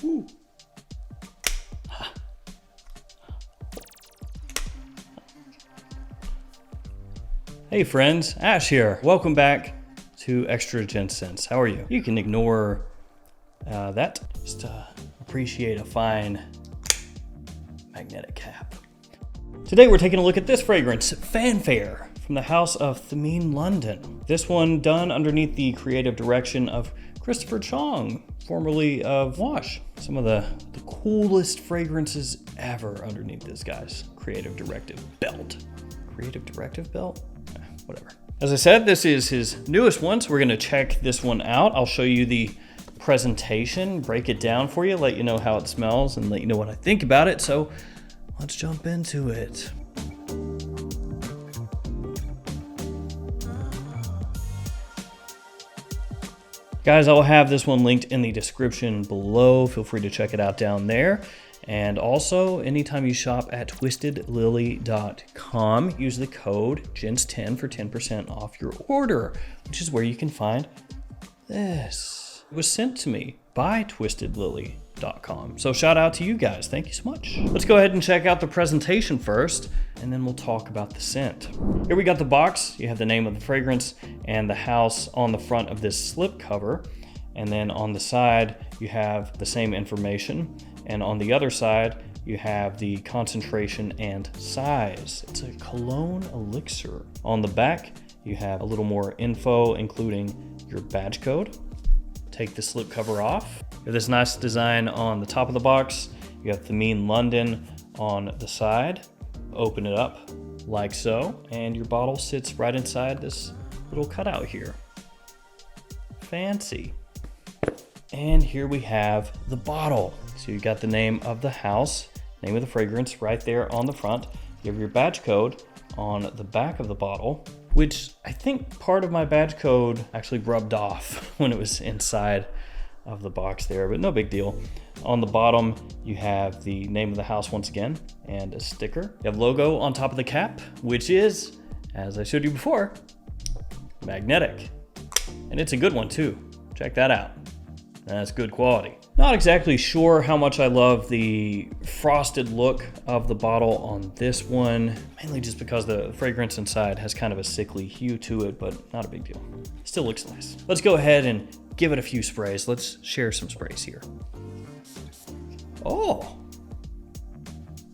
Ooh. Hey friends, Ash here. Welcome back to Extra Gents. How are you? You can ignore that. Just appreciate a fine magnetic cap. Today we're taking a look at this fragrance, Fanfare, from the house of Thameen, London. This one done underneath the creative direction of Christopher Chong, formerly of Wash. Some of the coolest fragrances ever underneath this guy's creative directive belt. Creative directive belt? Whatever. As I said, this is his newest one, so we're gonna check this one out. I'll show you the presentation, break it down for you, let you know how it smells, and let you know what I think about it. So let's jump into it. Guys, I'll have this one linked in the description below. Feel free to check it out down there. And also, anytime you shop at twistedlily.com, use the code GENTS10 for 10% off your order, which is where you can find this. It was sent to me by twistedlily.com. So shout out to you guys. Thank you so much. Let's go ahead and check out the presentation first, and then we'll talk about the scent. Here we got the box. You have the name of the fragrance and the house on the front of this slip cover. And then on the side, you have the same information. And on the other side, you have the concentration and size. It's a cologne elixir. On the back, you have a little more info, including your badge code. Take the slip cover off. You have this nice design on the top of the box. You have Thameen London on the side. Open it up like so, and your bottle sits right inside this little cutout here. Fancy. And here we have the bottle. So you got the name of the house, name of the fragrance right there on the front. You have your badge code on the back of the bottle, which I think part of my badge code actually rubbed off when it was inside of the box there, but no big deal. On the bottom, you have the name of the house once again and a sticker. You have logo on top of the cap, which is, as I showed you before, magnetic. And it's a good one too. Check that out. That's good quality. Not exactly sure how much I love the frosted look of the bottle on this one, mainly just because the fragrance inside has kind of a sickly hue to it, but not a big deal. Still looks nice. Let's go ahead and give it a few sprays. Let's share some sprays here. Oh,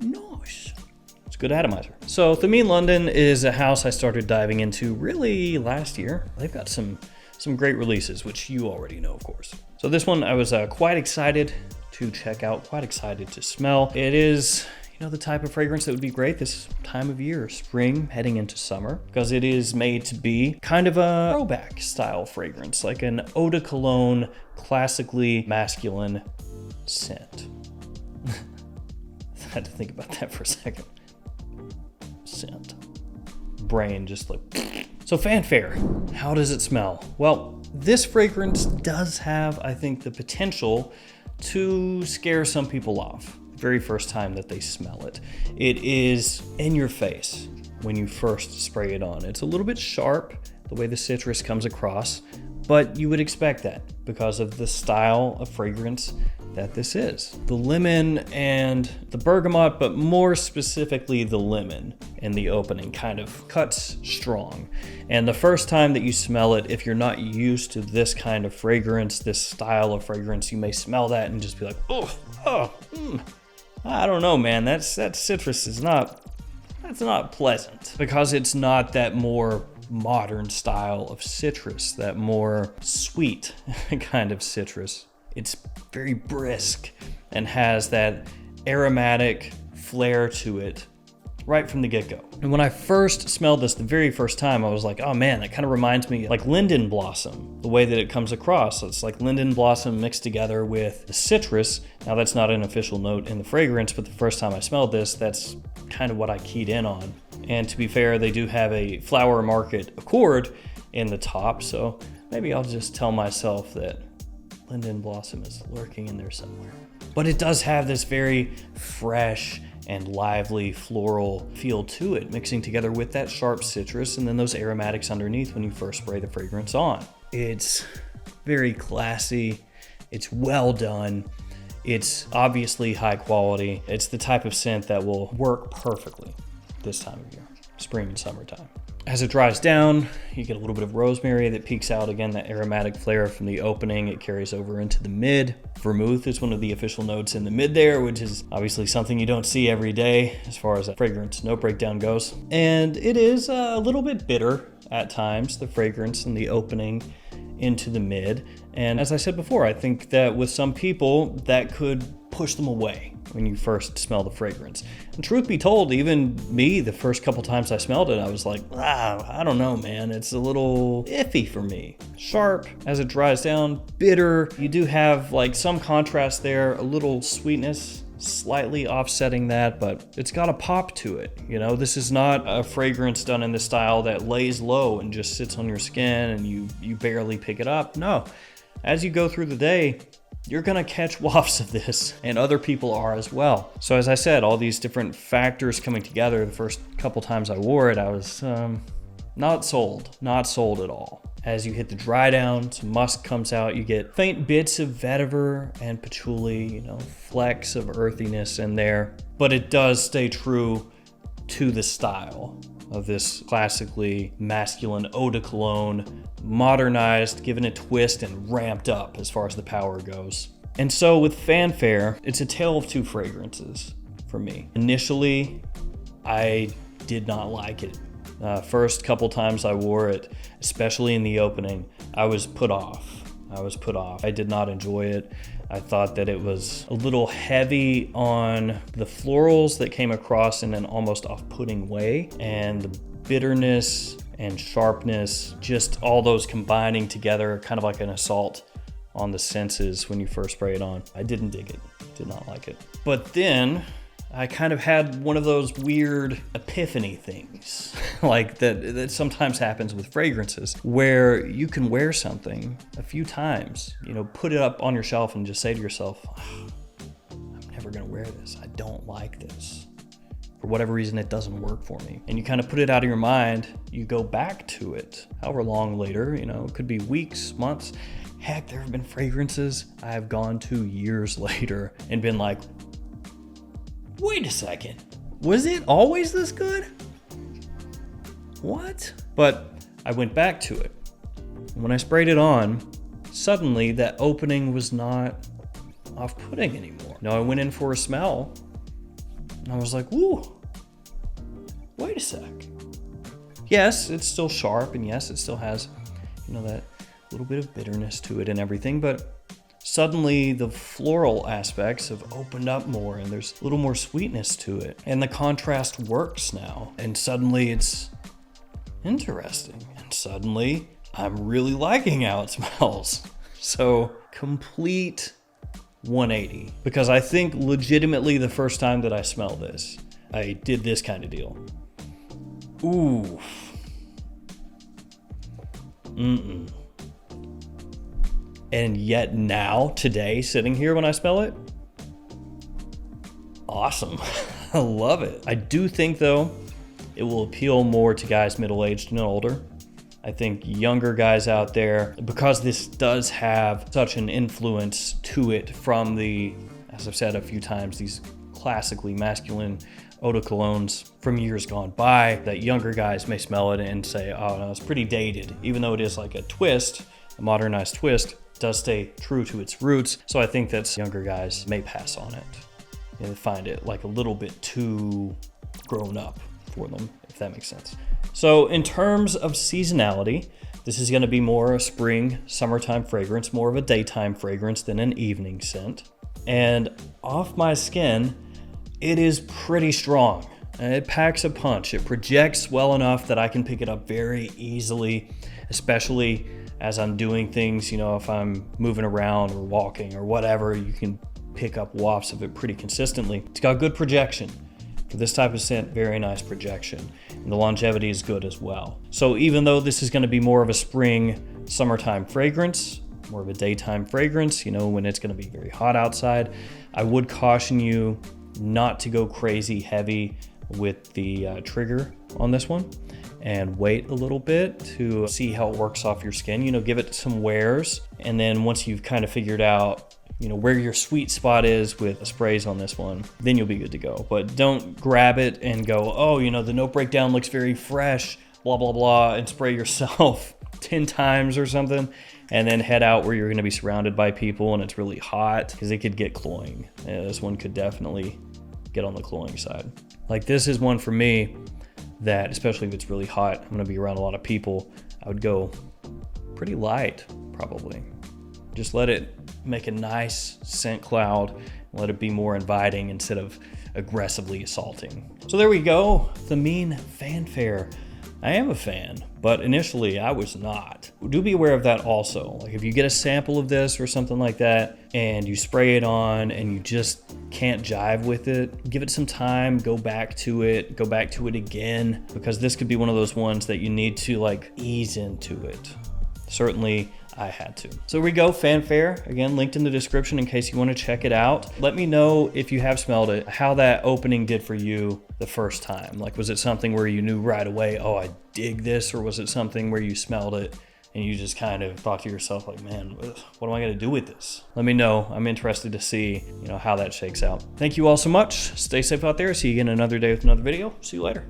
nice. It's a good atomizer. So Thameen London is a house I started diving into really last year. They've got some great releases, which you already know, of course. So this one I was quite excited to check out, quite excited to smell. It is, the type of fragrance that would be great this time of year, spring heading into summer, because it is made to be kind of a throwback style fragrance, like an eau de cologne, classically masculine scent. I had to think about that for a second. Scent. Brain just like... So Fanfare, how does it smell? Well, this fragrance does have, I think, the potential to scare some people off the very first time that they smell it. It is in your face when you first spray it on. It's a little bit sharp, the way the citrus comes across, but you would expect that because of the style of fragrance that this is. The lemon and the bergamot, but more specifically the lemon in the opening kind of cuts strong. And the first time that you smell it, if you're not used to this kind of fragrance, this style of fragrance, you may smell that and just be like, I don't know, man, that citrus is that's not pleasant, because it's not that more modern style of citrus, that more sweet kind of citrus. It's very brisk and has that aromatic flair to it right from the get-go. And when I first smelled this the very first time, I was like, oh man, that kind of reminds me like linden blossom, the way that it comes across. It's like linden blossom mixed together with the citrus. Now that's not an official note in the fragrance, but the first time I smelled this, that's kind of what I keyed in on. And to be fair, they do have a flower market accord in the top, so maybe I'll just tell myself that linden blossom is lurking in there somewhere. But it does have this very fresh and lively floral feel to it, mixing together with that sharp citrus and then those aromatics underneath when you first spray the fragrance on. It's very classy, it's well done, It's obviously high quality. It's the type of scent that will work perfectly this time of year, spring and summertime. As it dries down, you get a little bit of rosemary that peeks out. Again, that aromatic flair from the opening, it carries over into the mid. Vermouth is one of the official notes in the mid there, which is obviously something you don't see every day as far as a fragrance note breakdown goes. And it is a little bit bitter at times, the fragrance in the opening into the mid. And as I said before, I think that with some people that could push them away when you first smell the fragrance. And truth be told, even me, the first couple times I smelled it, I was like, I don't know, man. It's a little iffy for me. Sharp as it dries down, bitter. You do have like some contrast there, a little sweetness, slightly offsetting that, but it's got a pop to it. You know, this is not a fragrance done in the style that lays low and just sits on your skin and you barely pick it up. No, as you go through the day, you're gonna catch wafts of this, and other people are as well. So as I said, all these different factors coming together, the first couple times I wore it, I was not sold at all. As you hit the dry down, some musk comes out, you get faint bits of vetiver and patchouli, you know, flecks of earthiness in there, but it does stay true to the style of this classically masculine eau de cologne, modernized, given a twist and ramped up as far as the power goes. And so with Fanfare, it's a tale of two fragrances for me. Initially, I did not like it. First couple times I wore it, especially in the opening, I was put off. I did not enjoy it. I thought that it was a little heavy on the florals that came across in an almost off-putting way, and the bitterness and sharpness, just all those combining together, kind of like an assault on the senses when you first spray it on. I didn't dig it, did not like it. But then I kind of had one of those weird epiphany things like that sometimes happens with fragrances, where you can wear something a few times, you know, put it up on your shelf and just say to yourself, I'm never gonna wear this. I don't like this. For whatever reason, it doesn't work for me. And you kind of put it out of your mind, you go back to it, however long later, you know, it could be weeks, months. Heck, there have been fragrances I have gone to years later and been like, wait a second, was it always this good? What? But I went back to it. When I sprayed it on, suddenly that opening was not off-putting anymore. Now I went in for a smell and I was like, ooh, wait a sec. Yes, it's still sharp, and yes, it still has, you know, that little bit of bitterness to it and everything, but suddenly the floral aspects have opened up more and there's a little more sweetness to it. And the contrast works now. And suddenly it's interesting. And suddenly I'm really liking how it smells. So complete 180. Because I think legitimately the first time that I smelled this, I did this kind of deal. Ooh. And yet now, today, sitting here when I smell it, awesome. I love it. I do think, though, it will appeal more to guys middle-aged and older. I think younger guys out there, because this does have such an influence to it from the, as I've said a few times, these classically masculine eau de colognes from years gone by, that younger guys may smell it and say, oh no, it's pretty dated. Even though it is like a twist, a modernized twist, does stay true to its roots. So I think that younger guys may pass on it and find it like a little bit too grown up for them, if that makes sense. So in terms of seasonality, this is gonna be more a spring, summertime fragrance, more of a daytime fragrance than an evening scent. And off my skin, it is pretty strong. It packs a punch. It projects well enough that I can pick it up very easily, especially as I'm doing things, you know, if I'm moving around or walking or whatever, you can pick up wafts of it pretty consistently. It's got good projection. For this type of scent, very nice projection. And the longevity is good as well. So even though this is gonna be more of a spring, summertime fragrance, more of a daytime fragrance, you know, when it's gonna be very hot outside, I would caution you not to go crazy heavy with the trigger on this one, and wait a little bit to see how it works off your skin. You know, give it some wears, and then once you've kind of figured out, you know, where your sweet spot is with sprays on this one, then you'll be good to go. But don't grab it and go, oh, you know, the note breakdown looks very fresh, blah, blah, blah, and spray yourself 10 times or something, and then head out where you're gonna be surrounded by people and it's really hot, because it could get cloying. This one could definitely get on the cloying side. Like, this is one for me that, especially if it's really hot, I'm gonna be around a lot of people, I would go pretty light, probably. Just let it make a nice scent cloud, and let it be more inviting instead of aggressively assaulting. So there we go, Thameen Fanfare. I am a fan, but initially I was not. Do be aware of that also. Like, if you get a sample of this or something like that and you spray it on and you just can't jive with it, give it some time, go back to it again, because this could be one of those ones that you need to like ease into it. Certainly I had to. So here we go, Fanfare. Again, linked in the description in case you want to check it out. Let me know if you have smelled it, how that opening did for you the first time. Like, was it something where you knew right away, oh, I dig this? Or was it something where you smelled it and you just kind of thought to yourself like, man, what am I gonna do with this? Let me know. I'm interested to see, you know, how that shakes out. Thank you all so much. Stay safe out there. See you again another day with another video. See you later.